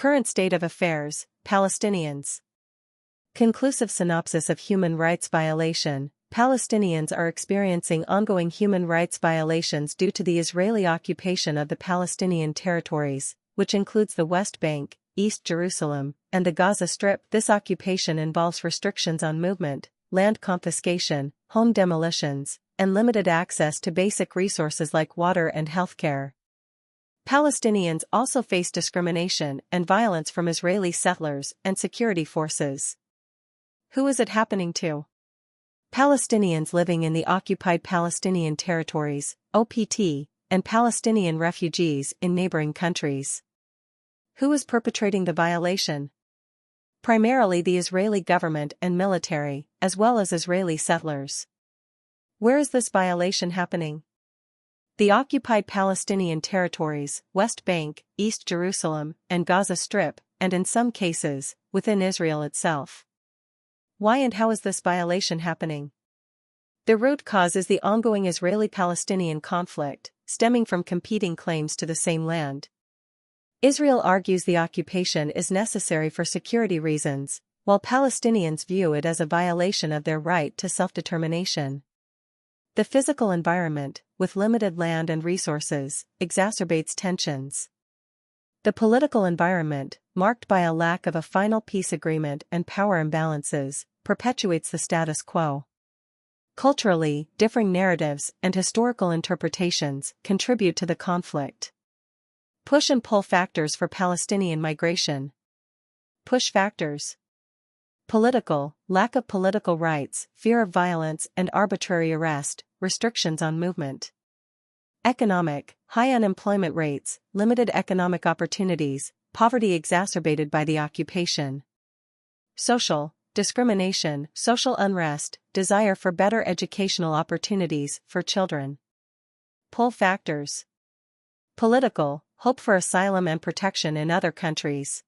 Current state of affairs, Palestinians. Conclusive synopsis of human rights violation. Palestinians are experiencing ongoing human rights violations due to the Israeli occupation of the Palestinian territories, which includes the West Bank, East Jerusalem, and the Gaza Strip. This occupation involves restrictions on movement, land confiscation, home demolitions, and limited access to basic resources like water and healthcare. Palestinians also face discrimination and violence from Israeli settlers and security forces. Who is it happening to? Palestinians living in the occupied Palestinian territories, OPT, and Palestinian refugees in neighboring countries. Who is perpetrating the violation? Primarily the Israeli government and military, as well as Israeli settlers. Where is this violation happening? The occupied Palestinian territories, West Bank, East Jerusalem, and Gaza Strip, and in some cases, within Israel itself. Why and how is this violation happening? The root cause is the ongoing Israeli-Palestinian conflict, stemming from competing claims to the same land. Israel argues the occupation is necessary for security reasons, while Palestinians view it as a violation of their right to self-determination. The physical environment, with limited land and resources, exacerbates tensions. The political environment, marked by a lack of a final peace agreement and power imbalances, perpetuates the status quo. Culturally, differing narratives and historical interpretations contribute to the conflict. Push and pull factors for Palestinian migration. Push factors. Political, lack of political rights, fear of violence and arbitrary arrest, restrictions on movement. Economic, high unemployment rates, limited economic opportunities, poverty exacerbated by the occupation. Social, discrimination, social unrest, desire for better educational opportunities for children. Pull factors. Political, hope for asylum and protection in other countries.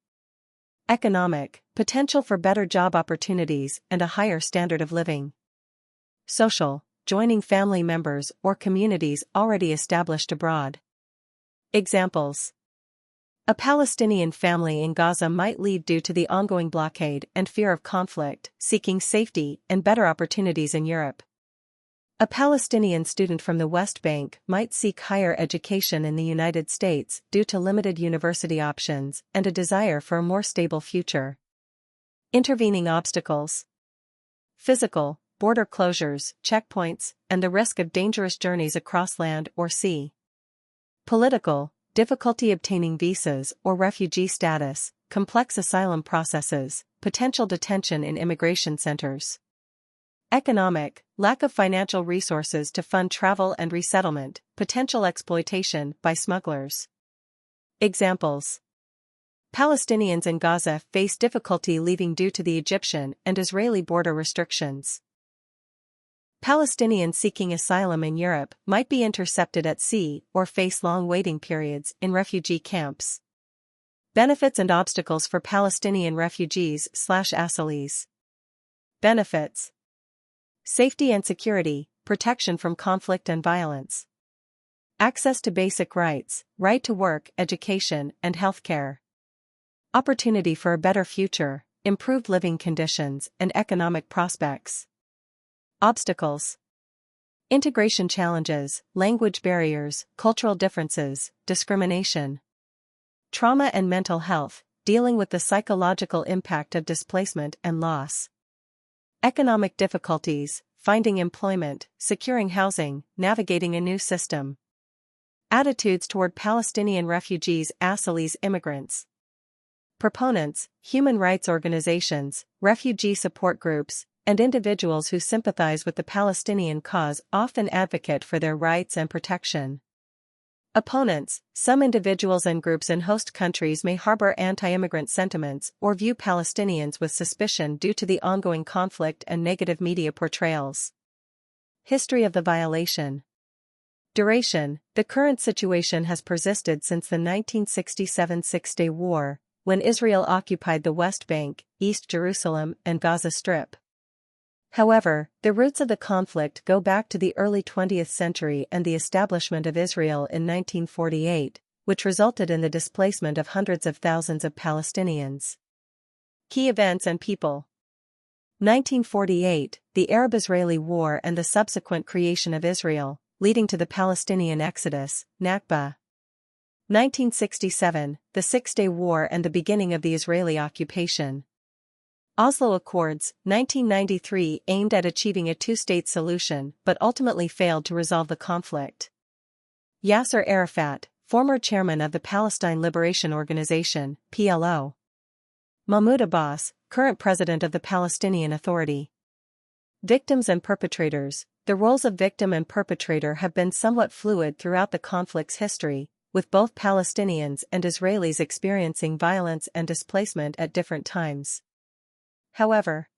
Economic, potential for better job opportunities and a higher standard of living. Social, joining family members or communities already established abroad. Examples. A Palestinian family in Gaza might leave due to the ongoing blockade and fear of conflict, seeking safety and better opportunities in Europe. A Palestinian student from the West Bank might seek higher education in the United States due to limited university options and a desire for a more stable future. Intervening obstacles. Physical, border closures, checkpoints, and the risk of dangerous journeys across land or sea. Political, difficulty obtaining visas or refugee status, complex asylum processes, potential detention in immigration centers. Economic, lack of financial resources to fund travel and resettlement, potential exploitation by smugglers. Examples. Palestinians in Gaza face difficulty leaving due to the Egyptian and Israeli border restrictions. Palestinians seeking asylum in Europe might be intercepted at sea or face long waiting periods in refugee camps. Benefits and obstacles for Palestinian refugees/asylees. Benefits. Safety and security, protection from conflict and violence. Access to basic rights, right to work, education, and healthcare. Opportunity for a better future, improved living conditions, and economic prospects. Obstacles. Integration challenges, language barriers, cultural differences, discrimination. Trauma and mental health, dealing with the psychological impact of displacement and loss. Economic difficulties, finding employment, securing housing, navigating a new system. Attitudes toward Palestinian refugees, asylees, immigrants. Proponents, human rights organizations, refugee support groups, and individuals who sympathize with the Palestinian cause often advocate for their rights and protection. Opponents, some individuals and groups in host countries may harbor anti-immigrant sentiments or view Palestinians with suspicion due to the ongoing conflict and negative media portrayals. History of the violation. Duration. The current situation has persisted since the 1967 Six-Day War, when Israel occupied the West Bank, East Jerusalem, and Gaza Strip. However, the roots of the conflict go back to the early 20th century and the establishment of Israel in 1948, which resulted in the displacement of hundreds of thousands of Palestinians. Key events and people. 1948, the Arab-Israeli War and the subsequent creation of Israel, leading to the Palestinian exodus, Nakba. 1967, the Six-Day War and the beginning of the Israeli occupation. Oslo Accords, 1993, aimed at achieving a two-state solution but ultimately failed to resolve the conflict. Yasser Arafat, former chairman of the Palestine Liberation Organization, PLO. Mahmoud Abbas, current president of the Palestinian Authority. Victims and perpetrators. The roles of victim and perpetrator have been somewhat fluid throughout the conflict's history, with both Palestinians and Israelis experiencing violence and displacement at different times. However,